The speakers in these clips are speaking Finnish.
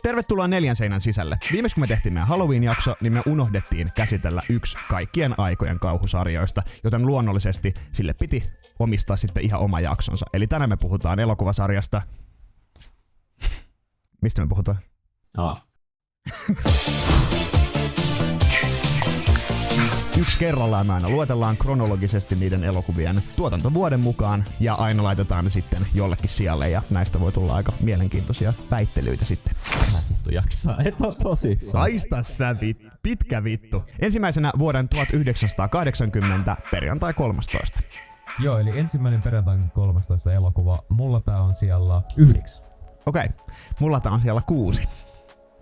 Tervetuloa 4 seinän sisälle. Viimeis kun me tehtiin meidän Halloween-jakso, niin me unohdettiin käsitellä yksi kaikkien aikojen kauhusarjoista, joten luonnollisesti sille piti omistaa sitten ihan oma jaksonsa. Eli tänään me puhutaan elokuvasarjasta. Mistä me puhutaan? Yksi kerrallaan me aina luetellaan kronologisesti niiden elokuvien tuotantovuoden mukaan ja aina laitetaan ne sitten jollekin sijalle ja näistä voi tulla aika mielenkiintoisia väittelyitä sitten. Vittu jaksaa, et oo tosissaan. Haista sä pitkä vittu. Ensimmäisenä vuoden 1980 perjantai 13. Joo, eli ensimmäinen perjantai 13 elokuva. Mulla tää on siellä 9. Okei, mulla tää on siellä 6.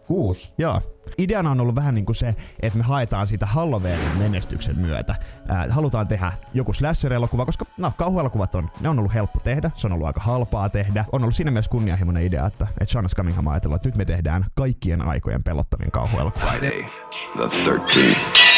6? Joo. Ideana on ollut vähän niinku se, että me haetaan siitä Halloweenin menestyksen myötä. Halutaan tehdä joku slasher-elokuva, koska kauhuelokuvat on ollut helppo tehdä, se on ollut aika halpaa tehdä. On ollut siinä mielessä kunnianhimoinen idea, että Sean Cunningham ajatellut, että nyt me tehdään kaikkien aikojen pelottavin kauhuelokuva. Friday the 13th.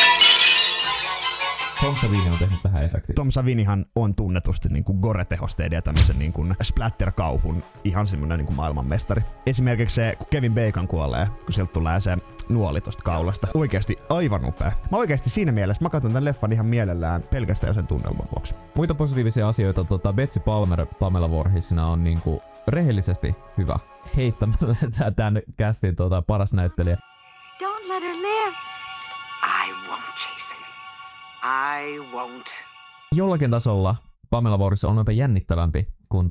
Tom Savini on tehnyt tähän efektiin. Tom Savinihan on tunnetusti niinku gore-tehosteiden ja tämmösen niinku splatter-kauhun ihan semmonen niinku maailmanmestari. Esimerkiksi se, kun Kevin Bacon kuolee, kun sieltä tulee se nuoli tosta kaulasta. Oikeesti aivan upea. Mä oikeesti siinä mielessä, mä katson tän leffan ihan mielellään pelkästään jo sen tunnelman vuoksi. Muita positiivisia asioita, Betsy Palmer Pamela Voorheesina on niinku rehellisesti hyvä. Heittämällä tän castin paras näyttelijä. Don't let her live. I won't, Jason. I won't. Jollakin tasolla Pamela Voorhees on jopa jännittävämpi kuin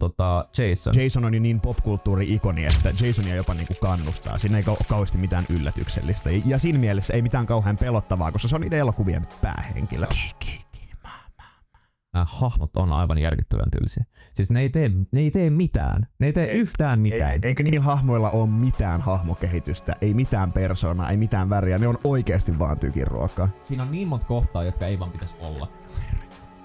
Jason. Jason on niin popkulttuuri-ikoni, että Jasonia jopa niinku kannustaa. Siinä ei ole kauheasti mitään yllätyksellistä. Ja siinä mielessä ei mitään kauhean pelottavaa, koska se on niiden elokuvien päähenkilö. Nämä hahmot on aivan järkyttävän tyylisiä. Siis ne ei tee mitään. Ne ei tee yhtään mitään. Eikä niillä hahmoilla ole mitään hahmokehitystä, ei mitään persoonaa, ei mitään väriä. Ne on oikeesti vaan tykiruokaa. Siinä on niin monta kohtaa, jotka ei vaan pitäisi olla.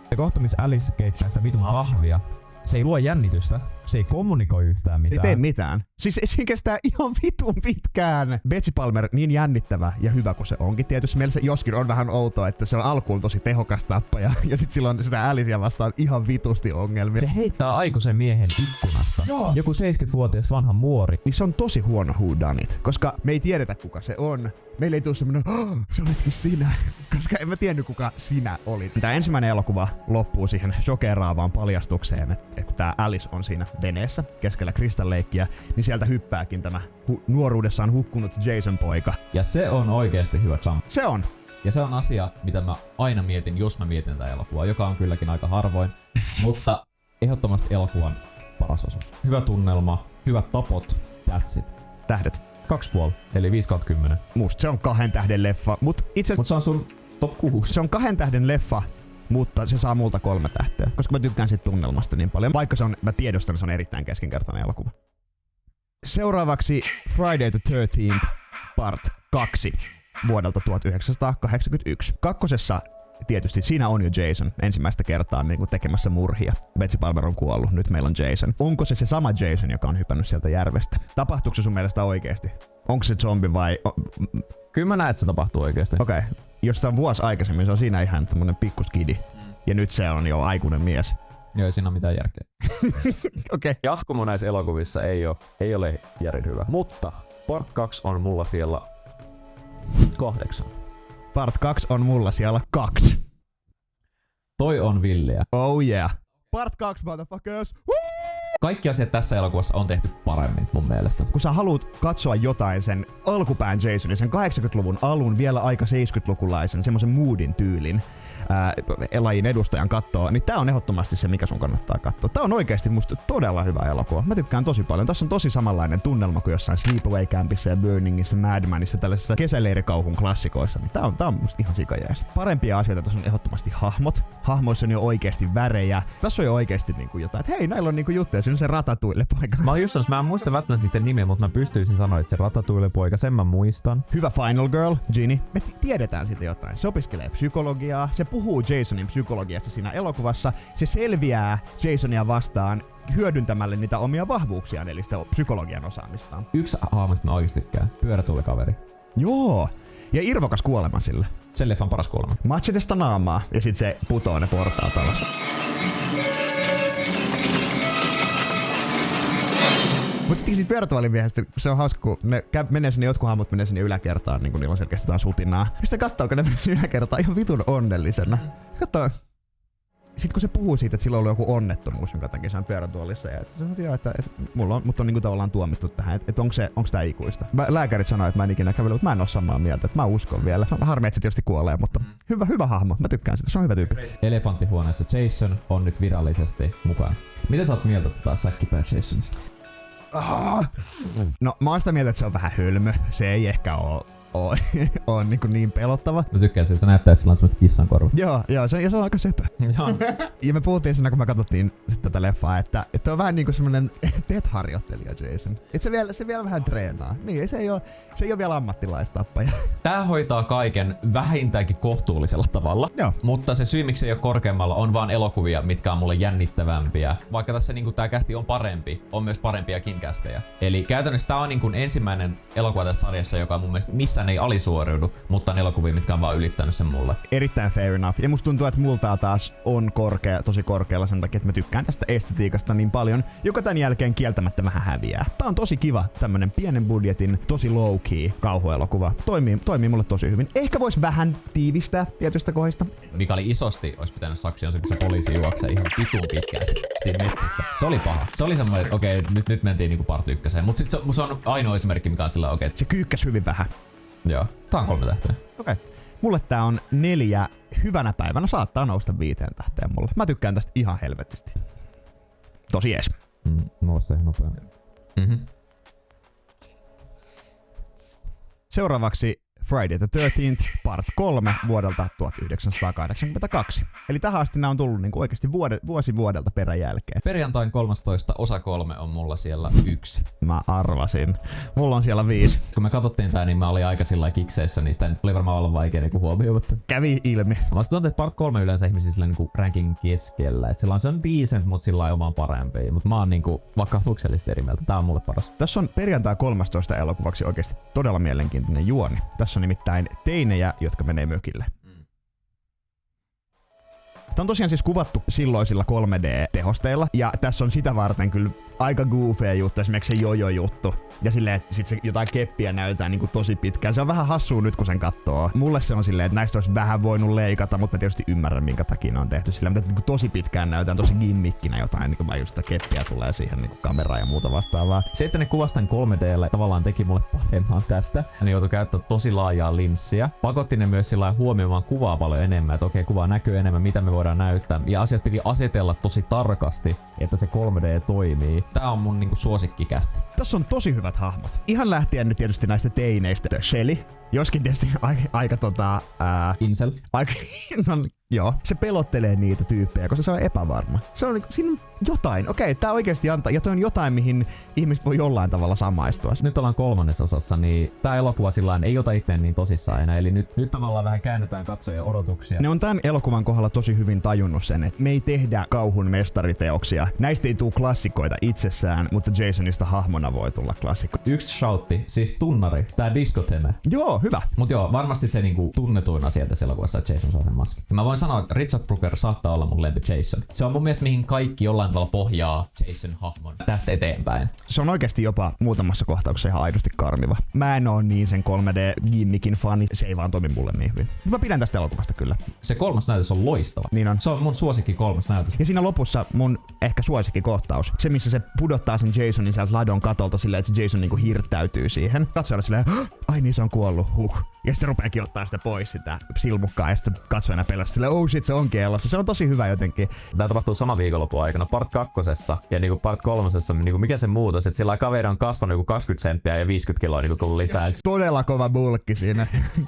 Se kohta, missä Alice keittää sitä vitun kahvia, se ei luo jännitystä, se ei kommunikoi yhtään mitään. Se ei tee mitään. Siis siinä kestää ihan vitun pitkään. Betsy Palmer, niin jännittävä ja hyvä kuin se onkin tietysti mielessä, joskin on vähän outoa, että se on alkuun tosi tehokas tappaja ja sit silloin sitä Alicea vastaan ihan vitusti ongelmia. Se heittää aikuisen miehen ikkunasta. Joo. Joku 70-vuotias vanha muori. Niin se on tosi huono who done it, koska me ei tiedetä kuka se on. Meille ei tule semmonen, se olitkin sinä, koska en mä tiennyt kuka sinä olit. Tää ensimmäinen elokuva loppuu siihen shokeraavaan paljastukseen, että kun tää Alice on siinä veneessä keskellä Crystal Lakea, niin sieltä hyppääkin tämä nuoruudessaan hukkunut Jason-poika. Ja se on oikeesti hyvä jump. Se on. Ja se on asia, mitä mä aina mietin, jos mä mietin tätä elokuvaa, joka on kylläkin aika harvoin. Mutta ehdottomasti elokuvan paras osuus. Hyvä tunnelma, hyvät tapot, that's it. Tähdet. 2,5, eli 5/10. Musta se on 2 tähden leffa, mut itse Mut se on sun top 6. se on 2 tähden leffa, mutta se saa multa 3 tähteä, koska mä tykkään siitä tunnelmasta niin paljon. Vaikka se on, mä tiedostan, että se on erittäin keskinkertainen elokuva. Seuraavaksi Friday the 13th Part 2 vuodelta 1981. Kakkosessa tietysti siinä on jo Jason ensimmäistä kertaa niin kuin tekemässä murhia. Betsy Palmer on kuollut, nyt meillä on Jason. Onko se sama Jason, joka on hypännyt sieltä järvestä? Tapahtuuko se sun mielestä oikeesti? Onko se zombi vai... Kyllä mä näen, että se tapahtuu oikeesti. Okei. Jos se on vuosi aikaisemmin, se on siinä ihan tämmönen pikkuskidi. Ja nyt se on jo aikuinen mies. Joo, ei siinä ole mitään järkeä. Okei. Jatkumo näissä elokuvissa ei ole järin hyvä. Mutta Part 2 on mulla siellä 8. Part 2 on mulla siellä 2. Toi on villiä. Oh yeah. Part 2 motherfuckers. Woo! Kaikki asiat tässä elokuvassa on tehty paremmin mun mielestä. Kun sä haluat katsoa jotain sen alkupään Jasonin, sen 80-luvun alun, vielä aika 70-lukulaisen, semmosen moodin tyylin lajin edustajan kattoo, niin tää on ehdottomasti se, mikä sun kannattaa katsoa. Tää on oikeesti musta todella hyvä elokuva. Mä tykkään tosi paljon. Tässä on tosi samanlainen tunnelma kuin jossain Sleepaway Campissa ja Burningissa, Mad Manissa, tällaisissa kesäleirikauhun klassikoissa. Niin tää on musta ihan sikajees. Parempia asioita tässä on ehdottomasti hahmot. Hahmoissa on jo oikeesti värejä. Tässä on jo oikeesti niinku jotain, että hei, näillä on niinku juttuja. Siinä on se Ratatouille-poika. Mä en muista välttämättä niiden nimeä, mutta mä pystyisin sanoa, että se Ratatouille-poika, sen mä muistan. Hyvä Final Girl, Ginny. Me tiedetään siitä jotain. Se opiskelee psykologiaa. Se puhuu Jasonin psykologiasta siinä elokuvassa. Se selviää Jasonia vastaan hyödyntämällä niitä omia vahvuuksiaan, eli sitä psykologian osaamistaan. Yksi hahmosta mä oikeesti tykkään. Pyörätuulikaveri. Joo. Ja irvokas kuolema sille. Sen leffan paras kuolema. Machetesta naamaa ja sit se putoo ne portaat alas. Mutta sitten siitä pyörätuolimiehestä, se on hauska, kun ne menee sinne, jotkut hahmot menee sinne yläkertaan, niin kun niillä on selkeästi jotain sutinaa. Mistä kattoo, kun ne menee sinne yläkertaan ihan vitun onnellisena. Kattoo. Sitten kun se puhuu siitä, että sillä on ollut joku onnettomuus, jonka takia se on pyörätuolissa, ja se sanoo, että mut on niinku tavallaan tuomittu tähän, että onko tää ikuista. Lääkärit sanoo, että mä en ikinä kävele, mutta mä en oo samaa mieltä, että mä uskon vielä. Se on harmi, että se tietysti kuolee, mutta hyvä hahmo, mä tykkään sitä, se on hyvä tyyppi. Elefanttihuoneessa Jason on nyt virallisesti mukana. Mitä sä oot mieltä säkkipää Jasonista? No mä oon sitä mieltä, että se on vähän hölmö, se ei ehkä on niin pelottava. Mä tykkään siitä, se näyttää, että sillä on semmoset kissankorvat. Joo, se on aika söpö. Ja me puhuttiin siinä, kun me katsottiin tätä leffaa, että on vähän niinku semmonen TED-harjoittelija Jason. Että se vielä vähän treenaa. Niin, se ei oo vielä ammattilaistappaja. Tää hoitaa kaiken vähintäänkin kohtuullisella tavalla. Joo. Mutta se syy, miksi se ei ole korkeammalla, on vaan elokuvia, mitkä on mulle jännittävämpiä. Vaikka tässä niinku tää kästi on parempi, on myös parempiakin kästejä. Eli käytännössä tää on niinku ensimmäinen elokuva tässä sarjassa, joka mun mielestä missään ei alisuoriudu, mutta on elokuvia, mitkä on vaan ylittänyt sen mulle. Erittäin fair enough. Ja musta tuntuu, että multaa taas on tosi korkealla sen takia, että mä tykkään tästä estetiikasta niin paljon, joka tän jälkeen kieltämättä vähän häviää. Tää on tosi kiva, tämmönen pienen budjetin, tosi low-key kauhuelokuva. Toimii mulle tosi hyvin. Ehkä vois vähän tiivistää tietystä kohdista. Mikä oli isosti, olisi pitänyt saksia, kun se poliisi juoksee ihan vitun pitkästi siinä metsässä. Se oli paha. Se oli semmoinen, että okei, nyt mentiin niinku part 1. Mut sit se on ainoa esimerkki, mikä on sillä okei. Se kyykkäs hyvin vähän. Joo. Tää on 3 tähteä. Okei. Mulle tää on 4 hyvänä päivänä. Saattaa nousta 5 tähteen mulle. Mä tykkään tästä ihan helvetisti. Tosi jees. Nousta ihan nopeammin. Seuraavaksi Friday the 13th Part 3 vuodelta 1982. Eli tähän asti nämä on tullut niinku oikeasti vuosi vuodelta peräjälkeen. Perjantain 13. osa 3 on mulla siellä 1. Mä arvasin. Mulla on siellä 5. Kun me katsottiin tää, niin mä olin aika sillä kikseissä, niin sitä oli varmaan olla vaikea niinku huomioimatta. Kävi ilmi. Mä tuntuu, että Part 3 yleensä ihmisiä sillä niinku ranking keskellä. Et sillä on se on decent, mut sillä on omaan parempi. Mut mä oon niinku vakaumuksellisesti eri mieltä. Tää on mulle paras. Tässä on perjantai 13 elokuvaksi oikeasti todella mielenkiintoinen juoni. Tässä on nimittäin teinejä, jotka menee mökille. Tämä on tosiaan siis kuvattu silloisilla 3D-tehosteilla, ja tässä on sitä varten kyllä aika goofeja juttu, esimerkiksi se jojo-juttu. Ja silleen, että sit se jotain keppiä näytetään niinku tosi pitkään. Se on vähän hassua nyt, kun sen katsoo. Mulle se on silleen, että näistä olisi vähän voinut leikata, mutta mä tietysti ymmärrän, minkä takia ne on tehty sillä. Mutta niinku tosi pitkään näytetään tosi gimmikkinä jotain, niin kuin just sitä keppiä tulee siihen niinku kameraan ja muuta vastaavaa. Se, että ne kuvastan 3D:llä tavallaan teki mulle paremman tästä. Ne joutui käyttämään tosi laajaa linssiä. Pakotti ne myös sillä huomioimaan kuvaa paljon enemmän, että okei, kuvaa näkyy enemmän, mitä me voidaan näyttää. Ja asiat piti asetella tosi tarkasti, että se 3D toimii. Tää on mun niinku suosikkikästi. Tässä on tosi hyvät hahmot. Ihan lähtien nyt tietysti näistä teineistä. Shelly, joskin tietysti aika Incel. Joo, se pelottelee niitä tyyppejä, koska se on epävarma. Se on siinä on jotain. Okei, tää oikeesti antaa, ja toi on jotain, mihin ihmiset voi jollain tavalla samaistua. Nyt ollaan 3. osassa, niin tää elokuva sillain ei ota itseään niin tosissaan enää. Eli nyt tavallaan vähän käännetään katsojien odotuksia. Ne on tämän elokuvan kohdalla tosi hyvin tajunnut sen, että me ei tehdä kauhun mestariteoksia. Näistä ei tule klassikoita itsessään, mutta Jasonista hahmona voi tulla klassikko. Yksi shoutti, siis tunnari, tää diskoteme. Joo, hyvä. Mut joo, varmasti se niinku tunnetuin asia tässä elokuvassa, että Jason saa sen maskin. Mä voin sanoa, että Richard Brooker saattaa olla mun lempi Jason. Se on mun mielestä mihin kaikki jollain tavalla pohjaa Jason-hahmon tästä eteenpäin. Se on oikeasti jopa muutamassa kohtauksessa ihan aidosti karmiva. Mä en oo niin sen 3D-gimmikin fani, se ei vaan toimi mulle niin hyvin. Mä pidän tästä elokuvasta kyllä. Se 3. näytös on loistava. Niin on. Se on mun suosikki 3. näytös. Ja siinä lopussa mun ehkä suosikkikohtaus. Se missä se pudottaa sen Jasonin sieltä ladon katolta silleen, että se Jason niinku hirttäytyy siihen. Katsojalle silleen, ai niin se on kuollut, Ja sitten se rupeakin ottaa sitä pois sitä silmukkaa ja sitten katsojana pelässä silleen, oh shit se onkin elossa. Se on tosi hyvä jotenkin. Tää tapahtuu sama viikonlopun aikana. Part 2. ja niinku part 3. niinku mikä se muutos, että sillä kaveri on kasvanut joku 20 senttiä ja 50 kiloa niinku tullut lisää. Todella kova bulkki siinä.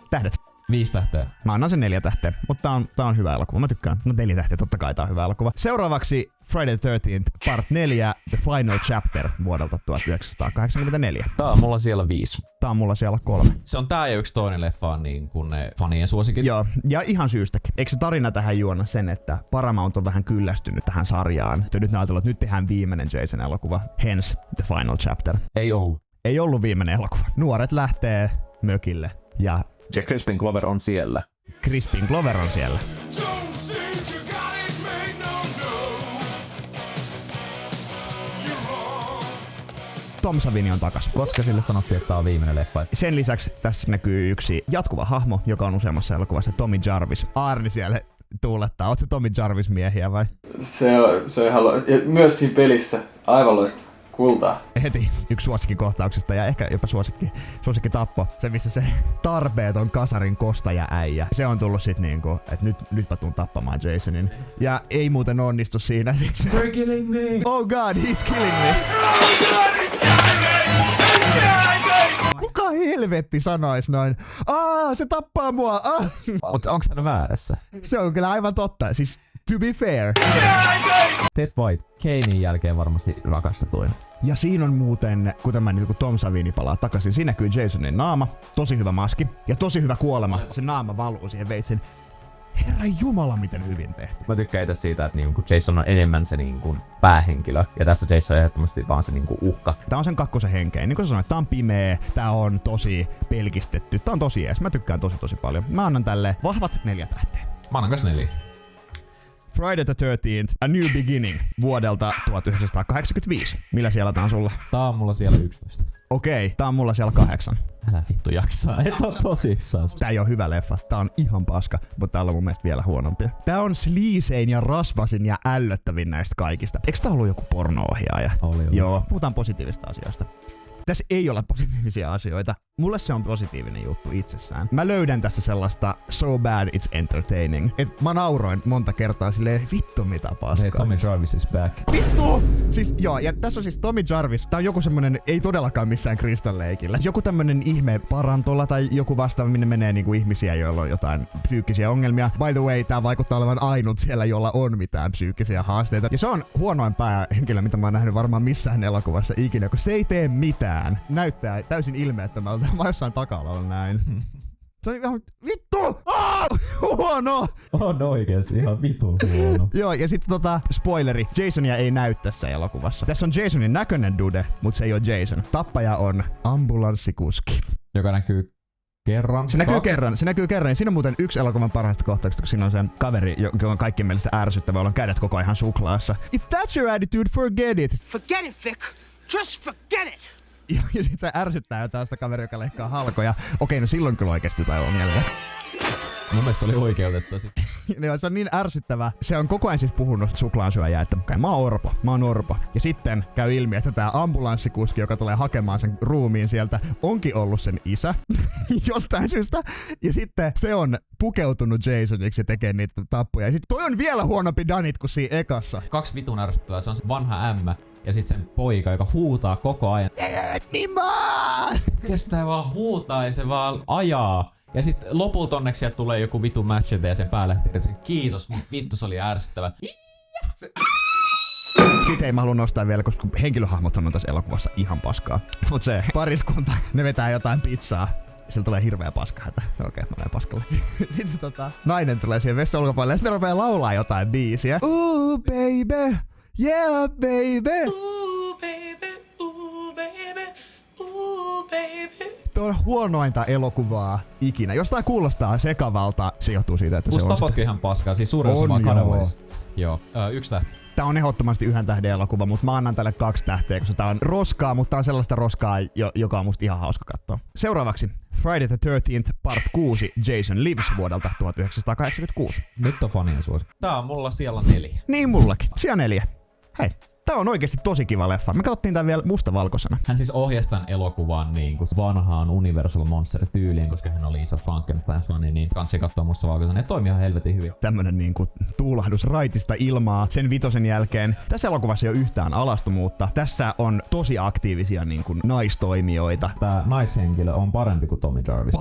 Tähdet. 5 tähteä. Mä annan sen 4 tähteä, mutta tää on hyvä elokuva. Mä tykkään. No 4 tähteä, totta kai tää on hyvä elokuva. Seuraavaksi Friday the 13th Part 4 The Final Chapter vuodelta 1984. Tää on mulla siellä 5. Tää on mulla siellä 3. Se on tää ja yksi toinen leffa niin kuin ne fanien suosikit. Joo, ja ihan syystäkin. Eikö se tarina tähän juona sen, että Paramount on vähän kyllästynyt tähän sarjaan? Ja nyt ne ajatellut, että nyt tehdään viimeinen Jason-elokuva. Hence The Final Chapter. Ei ollut. Ei ollut viimeinen elokuva. Nuoret lähtee mökille ja Crispin Glover on siellä. Crispin Glover on siellä. Tom Savini on takas. Koska sille sanottiin, että tää on viimeinen leffa. Sen lisäksi tässä näkyy yksi jatkuva hahmo, joka on useammassa elokuvassa, Tommy Jarvis. Arni siellä tuulettaa. Oot se Tommy Jarvis miehiä vai? Se on ihan myös siinä pelissä aivan loistava. Kultaa. Heti yksi suosikkikohtauksista ja ehkä jopa suosikki tappo. Se missä se tarpeeton kasarin kostaja äijä. Se on tullut sit niinku, että nyt mä tuun tappamaan Jasonin. Ja ei muuten onnistu siinä. They're killing me! Oh god, he's killing me! Kuka helvetti sanois noin? Se tappaa mua! Mutta onks hän väärässä? Se on kyllä aivan totta. Siis to be fair. Ted White, Kanein jälkeen varmasti rakastetuin. Ja siinä on muuten, kun Tom Savini palaa takaisin, siinä näkyy Jasonin naama, tosi hyvä maski ja tosi hyvä kuolema. Se naama valuu siihen veitsen. Herra jumala, miten hyvin tehty. Mä tykkään itse siitä, että niinku Jason on enemmän se niinku päähenkilö. Ja tässä Jason on ehdottomasti vaan se niinku uhka. Tää on sen kakkosen henkeen. Niin kuin sanoin, tää on pimeä, tää on tosi pelkistetty, tää on tosi jees. Mä tykkään tosi paljon. Mä annan tälle vahvat 4 tähteä. Mä annan kanssa 4. Friday the 13th, A New Beginning vuodelta 1985. Millä siellä tää on sulla? Tää on mulla siellä 11. Okei, tää on mulla siellä 8. Älä vittu jaksaa, et oo tosissaan. Tää ei oo hyvä leffa, tää on ihan paska, mutta täällä on mun mielestä vielä huonompia. Tää on sliisein ja rasvasin ja ällöttävin näistä kaikista. Eiks tää ollut joku porno-ohjaaja? Oli. Joo, puhutaan positiivista asioista. Tässä ei ole positiivisia asioita. Mulle se on positiivinen juttu itsessään. Mä löydän tässä sellaista so bad it's entertaining. Et mä nauroin monta kertaa silleen, vittu mitä paskaa. Hey, Tommy Jarvis is back. Vittu! Siis joo, ja tässä on siis Tommy Jarvis. Tää on joku semmonen, ei todellakaan missään kristalleikillä. Joku tämmönen ihme parantola tai joku vastaava, minne menee niinku ihmisiä, joilla on jotain psyykkisiä ongelmia. By the way, tää vaikuttaa olevan ainut siellä, jolla on mitään psyykkisiä haasteita. Ja se on huonoin päähenkilö, mitä mä oon nähnyt varmaan missään elokuvassa ikinä, kun se ei tee mitään. Näyttää täysin ilmeettömältä. Mä jossain takalla näin. Se on ihan vittu! Huono! On oikeesti ihan vitun huono. Joo, ja sitten spoileri. Jasonia ei näy tässä elokuvassa. Tässä on Jasonin näköinen dude, mutta se ei ole Jason. Tappaja on ambulanssikuski. Joka näkyy kerran. Se näkyy kerran. Ja siinä on muuten yksi elokuvan parhaista kohtauksista, kun siinä on se kaveri, joka on kaikkien mielestä ärsyttävä, jolla on kädet koko ajan suklaassa. If that's your attitude, forget it. Forget it, Vic. Just forget it. Ja sit se ärsyttää jotain sitä kaveria, joka leikkaa halkoja. Okei, no silloin kyllä oikeesti jotain ongelmia. Mun mielestä oli oikeutettu. Joo, se on niin ärsyttävä. Se on koko ajan siis puhunut suklaansyöjää, että okay, mä oon orpo. Ja sitten käy ilmi, että tää ambulanssikuski, joka tulee hakemaan sen ruumiin sieltä, onkin ollut sen isä. Jostain syystä. Ja sitten se on pukeutunut Jasoniksi ja tekee niitä tappuja. Ja sit toi on vielä huonompi Danit kuin siinä ekassa. 2 vitun ärsyttävää. Se on se vanha ämmä. Ja sit sen poika, joka huutaa koko ajan. Kestää vaan huutaa ja se vaan ajaa. Ja sit lopulta onneksi sieltä tulee joku vitun machete ja sen pää lähtee. Kiitos, mut vittu se oli ärsyttävä. Siitä ei mä halua nostaa vielä, koska henkilöhahmot on tässä elokuvassa ihan paskaa. Mut se pariskunta, ne vetää jotain pizzaa. Sillä tulee hirveä paskahätä. Okei, mä menen paskalle. Sitten nainen tulee siihen vessan ulkopuolelle ja sitten rupeaa laulaa jotain biisiä. Ooh baby, yeah baby. Ooh, baby, ooh, baby, ooh, baby. Tuo on huonointa elokuvaa ikinä. Jos tää kuulostaa sekavalta, se johtuu siitä, että Plus se on tapotkin ihan paskaa, siis suurin osa vaan kanavoissa. Joo, 1 tähti. Tää on ehdottomasti 1 tähden elokuva, mutta mä annan tälle 2 tähteä, koska tää on roskaa, mutta tää on sellaista roskaa, joka on musta ihan hauska katsoa. Seuraavaksi Friday the 13th Part 6 Jason Lives vuodelta 1986. Nyt on fanien suosi. Tää on mulla siellä 4. Niin mullakin. Siellä 4. Hei. Tää on oikeesti tosi kiva leffa. Me katsottiin tän vielä mustavalkoisena. Hän siis ohjasi tän elokuvan niinku vanhaan Universal Monster-tyyliin, koska hän oli iso Frankenstein-fani, niin kansi katsoa mustavalkoisena. Ne toimii ihan helvetin hyvin. Tämmönen niinku tuulahdus raitista ilmaa sen 5 jälkeen. Tässä elokuvassa ei ole yhtään alastomuutta. Tässä on tosi aktiivisia niinku naistoimijoita. Tää naishenkilö on parempi kuin Tommy Jarvis.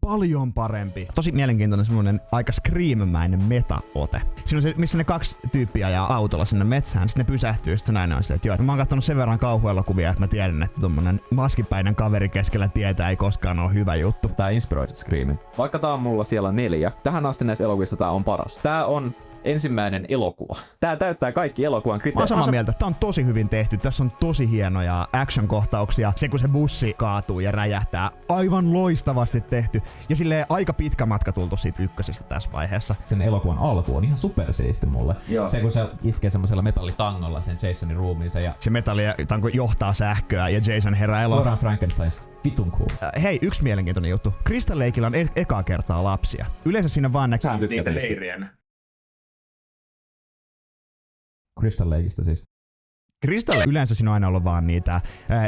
Paljon parempi. Tosi mielenkiintoinen semmonen aika scream-mäinen meta-ote. Siinä on se, missä ne 2 tyyppiä ajaa autolla sinne metsään, sitten ne pysähtyy, sitten näin on silleen, että joo, mä oon katsonut sen verran kauhuelokuvia, että mä tiedän, että tommonen maskipäinen kaveri keskellä tietä ei koskaan ole hyvä juttu. Tää inspiroitu Screamin. Vaikka tää on mulla siellä 4, tähän asti näistä elokuvista tää on paras. Tää on ensimmäinen elokuva. Tää täyttää kaikki elokuvan Mä oon kriteerit. samaa mieltä, tää on tosi hyvin tehty, tässä on tosi hienoja action-kohtauksia. Se kun se bussi kaatuu ja räjähtää, aivan loistavasti tehty. Ja silleen aika pitkä matka tultu siitä ykkösestä tässä vaiheessa. Sen elokuvan alku on ihan supersiisti mulle. Joo. Se kun se iskee semmoisella metallitangolla sen Jasonin ruumiinsa ja Se metalli johtaa sähköä ja Jason herää eloon. Laura Frankenstein vitun cool. Hei, yksi mielenkiintoinen juttu. Crystal Lakeilla on ekaa kertaa lapsia. Yleensä siinä vaan näkyy Sä tykkäät niitä niistä. leirien. Crystal Lakeista siis. Crystal yleensä siinä on aina ollut vaan niitä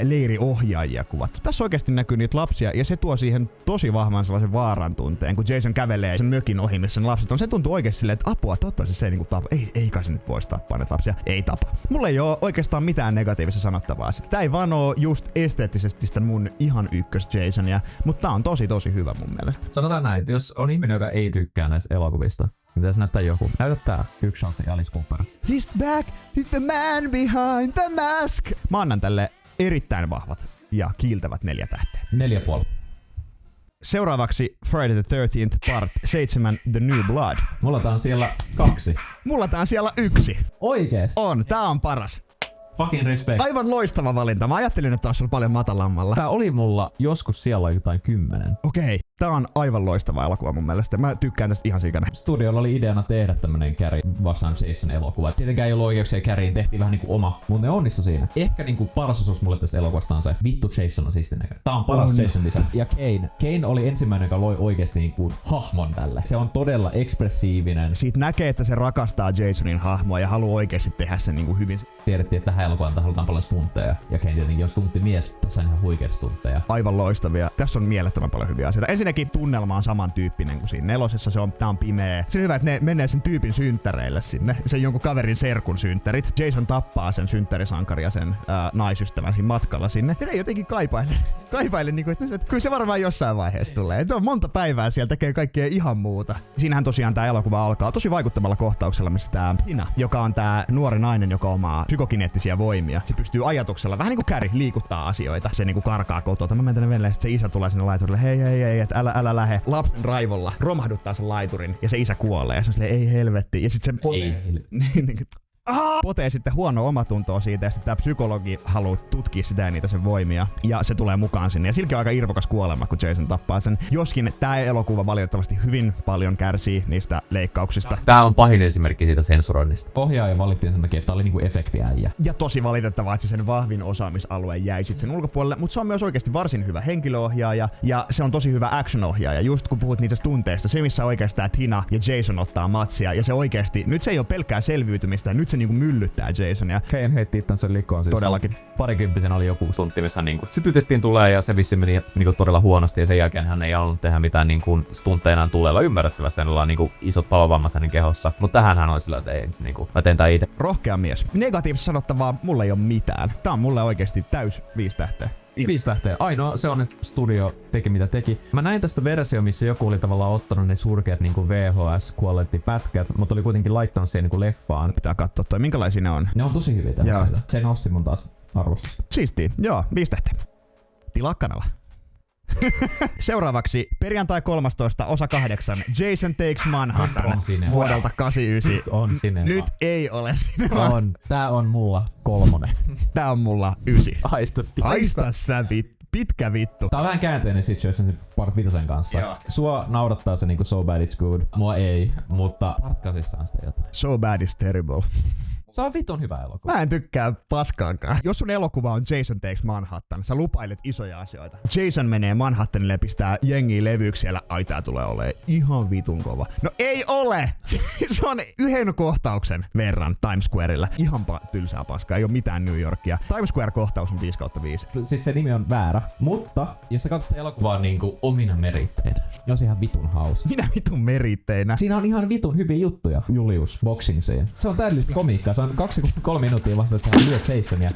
leiriohjaajia kuvattu. Tässä oikeasti näkyy niitä lapsia ja se tuo siihen tosi vahvan sellaisen vaaran tunteen, kun Jason kävelee sen mökin ohi, missä ne lapset on. Se tuntuu oikeasti silleen, että apua, toivottavasti se ei niinku tapa. Ei kai se nyt voisi tappaa näitä lapsia. Ei tapa. Mulla ei oo oikeastaan mitään negatiivista sanottavaa. Tää ei vaan oo just esteettisesti sitä mun ihan ykkös Jasonia, mutta tää on tosi hyvä mun mielestä. Sanotaan näin, että jos on ihminen, joka ei tykkää näistä elokuvista, pitäisi näyttää joku. Näytä tää. Yksi shotti Alice Cooper. He's back, he's the man behind the mask. Mä annan tälle erittäin vahvat ja kiiltävät 4 tähteä. 4,5. Seuraavaksi Friday the 13th Part 7 The New Blood. Mulla tää on siellä 2. Mulla tää on siellä 1. Oikeesti? On, tää on paras. Fucking respect. Aivan loistava valinta. Mä ajattelin, että taas on paljon matalammalla. Tää oli mulla joskus siellä jotain 10. Okei, tää on aivan loistava elokuva mun mielestä. Mä tykkään tästä ihan sikana. Studiolla oli ideana tehdä tämmönen Carrie vastaan Jason elokuva. Tietenkään ei ollut oikeuksia Carrieen, tehtiin vähän niinku oma, mutta ne onnistu siinä. Ehkä niinku paras osuus mulle tästä elokuvasta on se, vittu Jason on siistin näköinen. Tää on paras Jason lisä. Ja Kane oli ensimmäinen, joka loi oikeesti niinku hahmon tälle. Se on todella ekspressiivinen. Siitä näkee, että se rakastaa Jasonin hahmoa ja haluaa oikeasti tehdä sen niinku hyvin. Tiedettiin, että tähän elokuvaan halutaan paljon stuntteja. Ja Kane tietenkin on stunttimies, tässä on ihan huikeita stuntteja. Aivan loistavia. Tässä on mielettömän paljon hyviä asioita. Ensinnäkin tunnelma on samantyyppinen kuin siinä 4. Tää on pimeä. Se on hyvä, että ne menee sen tyypin synttäreille sinne. Sen jonkun kaverin serkun synttärit. Jason tappaa sen synttärisankari ja sen naisystävän siinä matkalla sinne. Ja ne jotenkin kaipaile niinku, että kyllä se varmaan jossain vaiheessa tulee. Että on monta päivää siellä tekee kaikkea ihan muuta. Siinähän tosiaan tää elokuva alkaa tosi vaikuttavalla kohtauksella, missä tää Tina, joka on tää nuori nainen, joka omaa psykokineettisiä voimia. Se pystyy ajatuksella, vähän niinku Carrie, liikuttaa asioita. Se niinku karkaa kotoa. Mä menen tänne veneelle, se isä tulee sinne laiturille. Hei, että älä lähe. Lapsen raivolla romahduttaa sen laiturin ja se isä kuolee. Ja se on silleen, ei helvetti. Ja sit se potee sitten huono omatuntoa siitä ja sitten tää psykologi haluaa tutkia sitä ja niitä sen voimia. Ja se tulee mukaan sinne. Ja silläkin on aika irvokas kuolema, kun Jason tappaa sen. Joskin tää elokuva valitettavasti hyvin paljon kärsii niistä leikkauksista. Tää on pahin esimerkki siitä sensuroinnista. Ohjaaja valittiin sen takia, että tää oli niinku efektiäijä. Ja tosi valitettavaa, että se sen vahvin osaamisalue jäi sit sen ulkopuolelle, mutta se on myös oikeasti varsin hyvä henkilöohjaaja ja se on tosi hyvä action-ohjaaja. Just kun puhut niistä tunteista, se missä oikeasti tää Tina ja Jason ottaa matsia ja se oikeasti, nyt se ei ole pelkkää selviytymistä, nyt se niinku myllyttää Jasonia. Kane heitti itsensä likoon. Siis Todellakin. Parikymppisen oli joku stuntti, missä niinku sytytettiin tulee ja se vissi meni niinku todella huonosti ja sen jälkeen hän ei halunnut tehdä mitään niinku stuntteina tulella. Ymmärrettävästi hänellä on niinku isot palovammat hänen kehossa, mutta tähän hän oli sillä, että ei niinku, mä teen tää itse. Rohkea mies. Negatiivisesti sanottavaa mulla ei ole mitään. Tää on mulle oikeasti täys 5 tähteä. 5 tähteä. Ainoa se on, että studio teki mitä teki. Mä näin tästä versio, missä joku oli tavallaan ottanut ne surkeat niinku VHS quality pätkät, mutta oli kuitenkin laittanut siihen niinku leffaan. Pitää katsoa toi, minkälaisia ne on. Ne on tosi hyviä tällaista. Se nosti mun taas arvostusta. Siistii. Joo, 5 tähteä. Tilaa kanava. Seuraavaksi perjantai 13. osa 8. Jason Takes Manhattan On sinema. vuodelta 89. Nyt on sinema. Nyt ei ole sinema. On. Tää on mulla 3. Tää on mulla 9. Haista. Sä pitkä vittu. Tää on vähän käänteinen situation sen Part 5 kanssa. Joo. Sua naurattaa se niinku So Bad It's Good. Mua ei, mutta Part 8 on sitä jotain. So bad is terrible. Se on vitun hyvä elokuva. Mä en tykkää paskaankaan. Jos sun elokuva on Jason Takes Manhattan, sä lupailet isoja asioita. Jason menee Manhattanille ja pistää jengiä levyksi siellä. Ai tää tulee olemaan ihan vitun kova. No ei ole! Se on yhden kohtauksen verran Times Squarella. Ihan tylsää paskaa, ei oo mitään New Yorkia. Times Square-kohtaus on 5/5. Siis se nimi on väärä, mutta jos sä katsot elokuvaa niinku omina meritteinä, niin on se ihan vitun hauska. Minä vitun meritteinä. Siinä on ihan vitun hyviä juttuja. Julius, boxing scene. Se on täydellistä komiikkaa. Se on 2-3 minuuttia vasta, että sä lyöt Jasonia.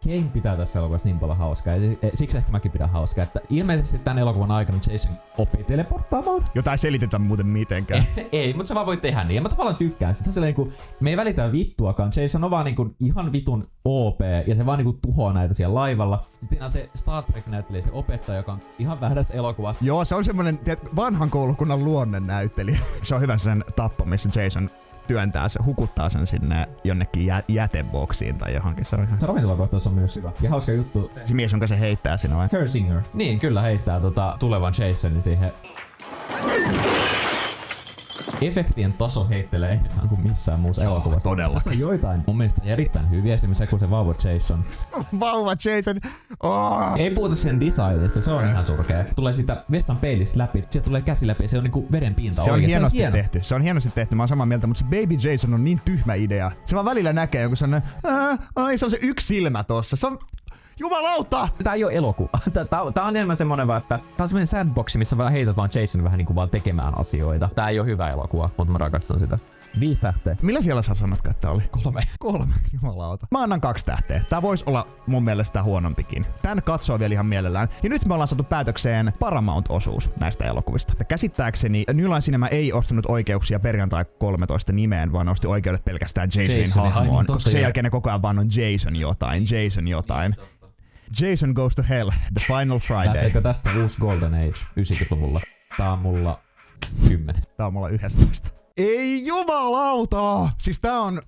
Kane pitää tässä elokuvassa niin paljon hauskaa, ja siksi ehkä mäkin pidän hauskaa, että ilmeisesti tämän elokuvan aikana Jason oppii teleporttaamaan. Jota ei selitetä muuten mitenkään. Ei, mutta sä vaan voit tehdä niin, ja mä tavallaan tykkään. Sitten se on niinku, me ei välitä vittuakaan, Jason on vaan niinku ihan vitun OP, ja se vaan niinku tuhoaa näitä siellä laivalla. Sitten on se Star Trek-näyttelijä, se opettaja, joka on ihan vähän tässä elokuvassa. Joo, se on semmonen vanhan koulukunnan luonnennäyttelijä. Se on hyvä sen tappo, missä Jason työntää se, hukuttaa sen sinne jonnekin jäteboksiin tai johonkin. Se on ihan... Se ravintolakohtaus on myös hyvä. Ja hauska juttu. Se mies, jonka se heittää sinua. Kersinger. Niin, kyllä heittää tulevan Jasonin siihen. Efektien taso heittelee enemmän kuin missään muussa elokuvassa. Todella. Tässä on joitain mun mielestä erittäin hyviä, esimerkiksi se, kun se vauva Jason. Vauva Jason! Oh. Ei puhuta sen designista, se on ihan surkea. Tulee siitä vessan peilistä läpi, sieltä tulee käsi läpi ja se on niinku veden pinta. Se on hienosti tehty. Se on hienosti tehty, mä oon samaa mieltä, mutta se Baby Jason on niin tyhmä idea. Se vaan välillä näkee joku sellainen, se on se yksi silmä tossa. Se on... Jumalauta! Tää ei oo elokuva. Tää on enemmän semmonen vaan, että tää on semmonen sandboxi, missä vaan heität vaan Jason vähän niinku vaan tekemään asioita. Tää ei oo hyvä elokuva, mutta mä rakastan sitä. 5 tähteä. Millä siellä sä sanotkaan, että oli? 3. Jumalauta. Mä annan 2 tähteä. Tää vois olla mun mielestä huonompikin. Tän katsoo vielä ihan mielellään. Ja nyt me ollaan saatu päätökseen Paramount-osuus näistä elokuvista. Ja käsittääkseni New Line Cinema ei ostanut oikeuksia Perjantai 13 nimeen, vaan osti oikeudet pelkästään Jasonin hahmoon. Koska sen jälkeen ne koko ajan vaan on Jason jotain. Jason Goes to Hell, The Final Friday. Lähteekö tästä uusi Golden Age 90-luvulla? Tää on mulla 10. Tää on mulla 11. Ei jumalauta! Siis tää on...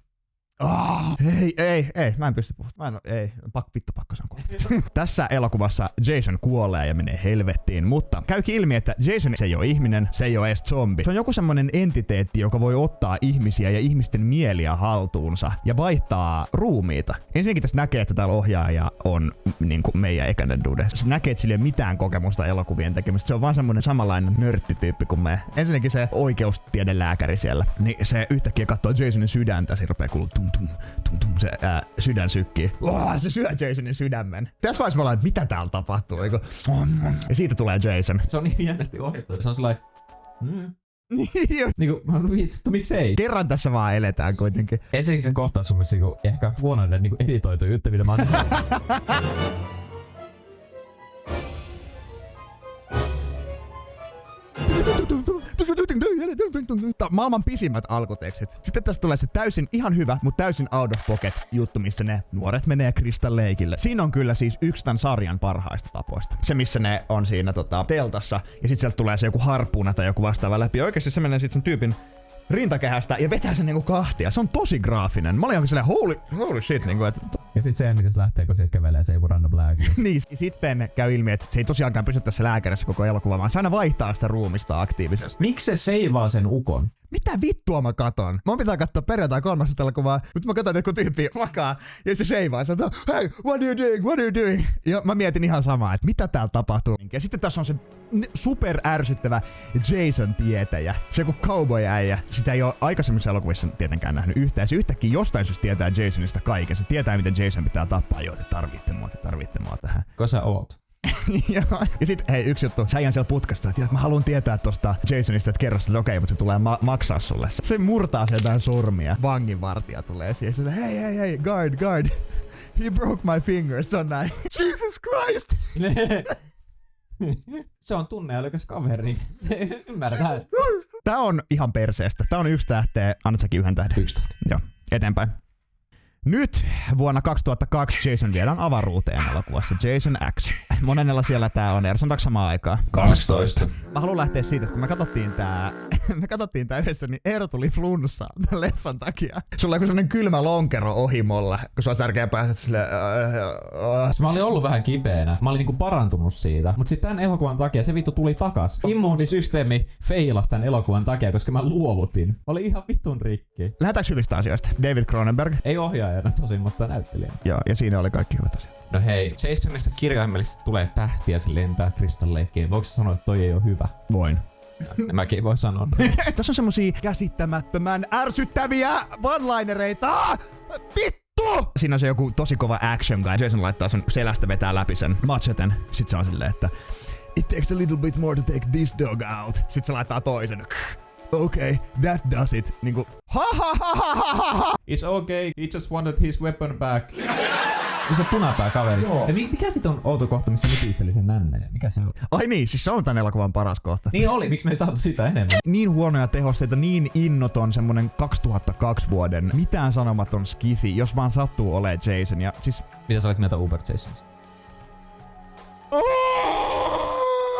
Ei, mä en pysty puhumaan. Pakko se on kuullut. Tässä elokuvassa Jason kuolee ja menee helvettiin, mutta käykin ilmi, että Jason se ei ole ihminen, se ei ole edes zombi. Se on joku semmonen entiteetti, joka voi ottaa ihmisiä ja ihmisten mieliä haltuunsa ja vaihtaa ruumiita. Ensinnäkin tässä näkee, että täällä ohjaaja on niinku meidän ekäinen dude. Se näkee, että sillä ei ole mitään kokemusta elokuvien tekemistä. Se on vaan semmonen samanlainen nörttityyppi kuin me. Ensinnäkin se oikeustiedelääkäri siellä, niin se yhtäkkiä katsoo Jasonin sydäntä, se rupeaa kuulua se sydän sykkii. Se syö Jasonin sydämen. Tässä vaiheessa me ollaan, että mitä täällä tapahtuu. Ja siitä tulee Jason. Se on niin jännästi ohjattu. Se on sellainen... Niinku, vittu, miksei? Kerran tässä vaan eletään kuitenkin. Ensinnäkin sen kohtaus on myös niinku, ehkä huonoinen niinku editoitu juttu, mitä mä oon maailman pisimmät alkutekstit. Sitten tästä tulee se täysin ihan hyvä, mutta täysin out of pocket juttu, missä ne nuoret menee Crystal Lakeille. Siinä on kyllä siis yksi tämän sarjan parhaista tapoista. Se, missä ne on siinä teltassa, ja sitten sieltä tulee se joku harppuuna tai joku vastaava läpi. Oikeasti se menee sitten sen tyypin rintakehästä ja vetää sen niinku kahtia. Se on tosi graafinen. Mä olin jonkin sellainen holy shit niinku, että... Ja sit se jännitys lähtee, kun sieltä kävelee se joku random lääkäri. Niin, sitten käy ilmi, että se ei tosiaankaan pysy tässä lääkärissä koko elokuva, vaan se aina vaihtaa sitä ruumista aktiivisesti. Miksi se seivaa sen ukon? Mitä vittua mä katon? Mä pitää katsoa Perjantai 13 elokuvaa, mutta mä katon, että joku tyyppi makaa ja se seivaa. Se sanoo, hey, what are you doing? Ja mä mietin ihan samaa, että mitä täällä tapahtuu. Ja sitten tässä on se super ärsyttävä Jason-tietäjä. Se joku cowboy-äijä. Sitä ei ole aikaisemmissa elokuvissa tietenkään nähnyt yhtään. Se yhtäkkiä jostain syystä tietää Jasonista kaiken. Se tietää, miten Jason pitää tappaa. Joo, te tarvitte mua tähän. Ko sä oot? Ja sit hei, yksi juttu. Säijän siellä putkasta, että mä haluan tietää tosta Jasonista, että kerro sitä, okei, mutta se tulee maksaa sulle. Se murtaa sieltä sormia. Vanginvartija tulee siihen. Se hei, guard. He broke my fingers. Se on näin. Jesus Christ! Se on tunneälykäs kaveri. Ymmärrän. Tää on ihan perseestä. Tää on 1 tähteä. Annat säkin 1 tähden. 1 tähti. Joo, eteenpäin. Nyt vuonna 2002 Jason viedään avaruuteen elokuvassa Jason X. Monennella siellä tää on, sanotaanko samaan aikaan? 12. Mä haluan lähteä siitä, että kun me katsottiin tää yhdessä, niin Eero tuli flunssa tämän leffan takia. Sulla on joku semmonen kylmä lonkero ohimolla, kun sua särkeä pääset silleen... Mä olin ollut vähän kipeänä. Mä olin niinku parantunut siitä. Mut sit tän elokuvan takia se vittu tuli takas. Immuunisysteemi feilasi tän elokuvan takia, koska mä luovutin. Mä olin ihan vitun rikki. Lähdetäänkö hyvistä asioista? David Cronenberg. Ei ohjaajana tosin, mutta näyttelijänä. Joo, ja siinä oli kaikki hyvät asiat. No hei, Jasonista kirjaimellisesti tulee tähtiä, se lentää Crystal Lakeen. Voiko sanoa, että toi ei oo hyvä? Voin. Mäkin voi sanoa. Tässä on semmosia käsittämättömän ärsyttäviä one-linereita. Vittu! Siinä on se joku tosi kova action guy. Jason laittaa sen selästä, vetää läpi sen macheten. Sitten se on silleen, että it takes a little bit more to take this dog out. Sitten se laittaa toisen. Okay, that does it. Niinku ha. It's okay, he just wanted his weapon back. Se punapää kaveri. Ja mikä vitun outo kohta, missä nipisteli sen nänneen? Mikä se on? Ai niin, siis se on tän elokuvan paras kohta. Niin oli, miksi me ei saatu sitä enemmän? Niin huonoja tehosteita, niin innoton semmonen 2002 vuoden mitään sanomaton skifi, jos vaan sattuu olee Jason. Ja siis... Mitä sä olet mieltä Uber Jasonista?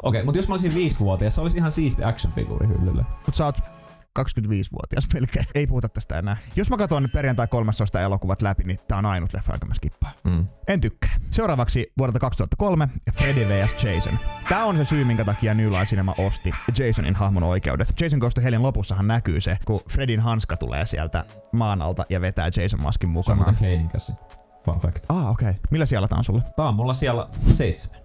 Okei, mutta jos mä olisin 5-vuotias, se olisi ihan siisti action-figuuri hyllylle. Mut sä oot 25-vuotias melkein. Ei puhuta tästä enää. Jos mä katson nyt perjantai 13 elokuvat läpi, niin tää on ainut leffa, jonka mä skippaan. En tykkää. Seuraavaksi vuodelta 2003 Freddy vs. Jason. Tää on se syy, minkä takia New Line Cinema osti Jasonin hahmon oikeudet. Jason Goes to Hellin lopussahan näkyy se, kun Freddyn hanska tulee sieltä maan alta ja vetää Jason maskin Se on mukanaan. muuten Kanein käsi. Fun fact. Okei. Millä siellä tää on sulle? Tää on mulla siellä 7.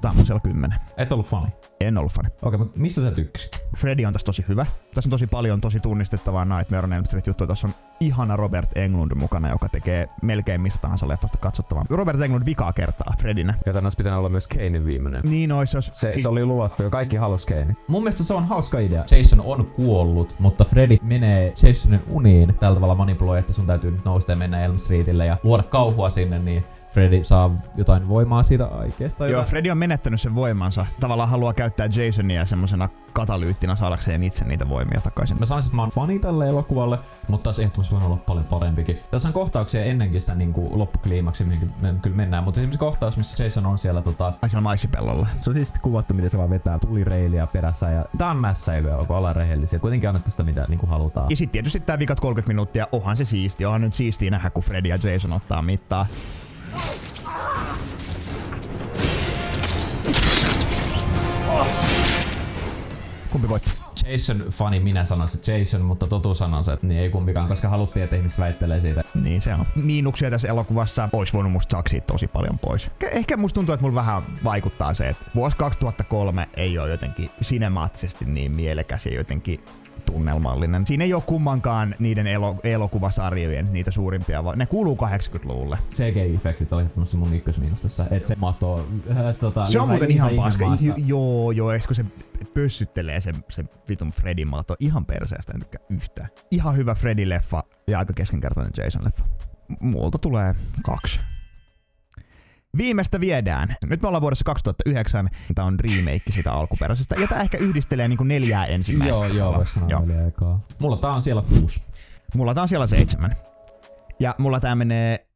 Tää on mun siellä 10. Et ollut fani. En ollut fani. Okei, mutta missä sä tykkäsit? Freddy on tässä tosi hyvä. Tässä on tosi paljon tosi tunnistettavaa Nightmare on Elm Street -juttuja. Tässä on ihana Robert Englund mukana, joka tekee melkein mistä tahansa leffasta katsottavaa. Robert Englund vikaa kertaa Fredinä. Ja tän olisi pitänyt olla myös Kanein viimeinen. Niin ois. Se oli luvattu ja kaikki halus Kanein. Mun mielestä se on hauska idea. Jason on kuollut, mutta Freddy menee Jasonin uniin tällä tavalla manipuloi, että sun täytyy nyt nousta ja mennä Elm Streetille ja luoda kauhua sinne, niin Freddy saa jotain voimaa siitä aikeesta. Joo, Freddy on menettänyt sen voimansa. Tavallaan haluaa käyttää Jasonia semmosena katalyyttinä saadakseen itse niitä voimia takaisin. Mä sanoisin, että mä oon fani tälle elokuvalle, mutta taas ehdottomasti voi olla paljon parempikin. Tässä on kohtauksia ennenkin sitä niinku loppukliimaksi, mihin me kyllä mennään, mutta esimerkiksi kohtaus, missä Jason on siellä Ai siellä maissipellolla. Se on siis kuvattu, miten se vaan vetää tulireiliä perässä ja tää on mässäilyä, kun ollaan rehellisiä. Kuitenkin annettu sitä, mitä niinku halutaan. Ja sit tietysti tää vikat 30 minuuttia, onhan se siisti. Onhan nyt siistiä nähdä, kun Freddy ja Jason ottaa mittaa. Kumpi voitti? Jason-fani minä sanon se Jason, mutta totuus sanon se, että niin ei kumpikaan, koska haluttiin, että ihmiset väittelee siitä. Niin se on. Miinuksia tässä elokuvassa ois voinut musta saksia tosi paljon pois. Ehkä musta tuntuu, että mulla vähän vaikuttaa se, että vuosi 2003 ei ole jotenkin sinemaattisesti niin mielekäs ja jotenkin tunnelmallinen. Siinä ei ole kummankaan niiden elokuvasarjojen niitä suurimpia, vaan ne kuuluu 80-luvulle. CGI-efektit oli se mun ykkösmiinus tässä, että se matoo se on muuten ihan paska. Joo, kun se pössyttelee se vitun Freddy mato ihan perseestä, en tykkää yhtään. Ihan hyvä Freddy-leffa ja aika keskenkertainen Jason-leffa. Multa tulee 2. Viimeistä viedään. Nyt me ollaan vuodessa 2009. Tää on remake siitä alkuperäisestä. Ja tää ehkä yhdistelee niinku 4 ensimmäistä. Joo, vois sanoa 4 ekaa. Mulla tää on siellä 6. Mulla tää on siellä 7. Ja mulla tää menee...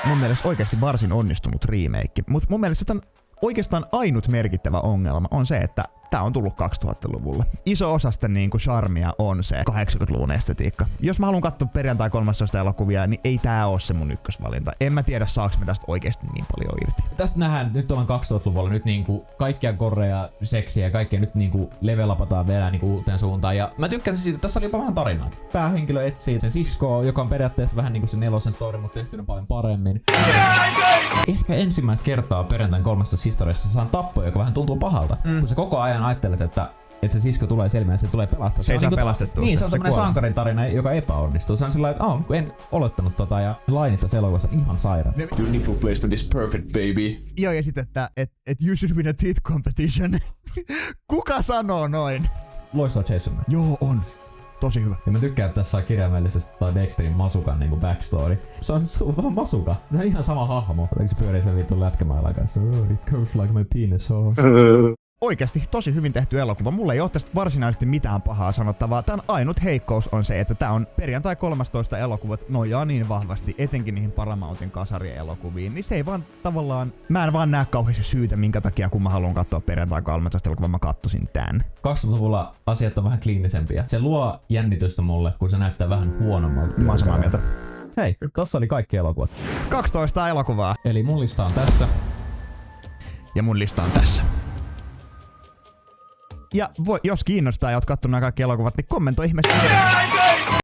Mun mielestä oikeasti varsin onnistunut remake. Mut mun mielestä tämän oikeastaan ainut merkittävä ongelma on se, että tää on tullut 2000-luvulle. Iso osa sitä niinku charmia on se 80-luvun estetiikka. Jos mä haluan katsoa perjantai 13 elokuvia, niin ei tää oo se mun ykkösvalinta. En mä tiedä, saaks me tästä oikeesti niin paljon irti. Tästä nähdään, nyt ollaan 2000-luvulla, nyt niinku kaikkia korea, seksiä ja kaikkea nyt niinku levelapataan vielä niinku uuteen suuntaan. Ja mä tykkäsin siitä, että tässä oli jopa vähän tarinaakin. Päähenkilö etsii sen siskoa, joka on periaatteessa vähän niinku se 4. story, mutta tehtynä paljon paremmin. Ehkä ensimmäistä kertaa perjantain 13 historiassa saan tappoja, joka vähän tuntuu pahalta. Kun sä koko ajan ajattelet, että se sisko tulee selviämään ja se tulee pelastaa. Se ei saa pelastettua. Niin, se on tämmönen sankarin tarina, joka epäonnistuu. Se on sellainen, että en olettanut tota ja lainit tässä elokuvassa ihan sairaan. Your nipple placement is perfect, baby. Joo, ja sit, että you should win a tit competition. Kuka sanoo noin? Loistava Jason. Joo, on. Tosi hyvä. Ja mä tykkään, että tässä on kirjaimellisesti Dexterin Masukan niinku backstory. Se on vaan Masuka. Se on ihan sama hahmo. Eikö se pyörii sen vitun lätkämailla kanssa? Oh, it curves like my penis. Oh. Oikeasti tosi hyvin tehty elokuva. Mulla ei ole tästä varsinaisesti mitään pahaa sanottavaa. Tän ainut heikkous on se, että tää on perjantai 13 elokuvat nojaa niin vahvasti, etenkin niihin Paramountin kasarielokuviin, niin se ei vaan tavallaan... Mä en vaan näe kauheasti syytä, minkä takia kun mä haluan katsoa perjantai 13 elokuvan, mä kattosin tän. 2000-luvulla asiat on vähän kliinisempiä. Se luo jännitystä mulle, kun se näyttää vähän huonommalta. Mä oon samaa mieltä. Hei, tossa oli kaikki elokuvat. 12 elokuvaa. Eli mun lista on tässä. Ja mun lista on tässä. Ja jos kiinnostaa ja oot kattonut nämä kaikki elokuvat, niin kommentoi ihmeessä.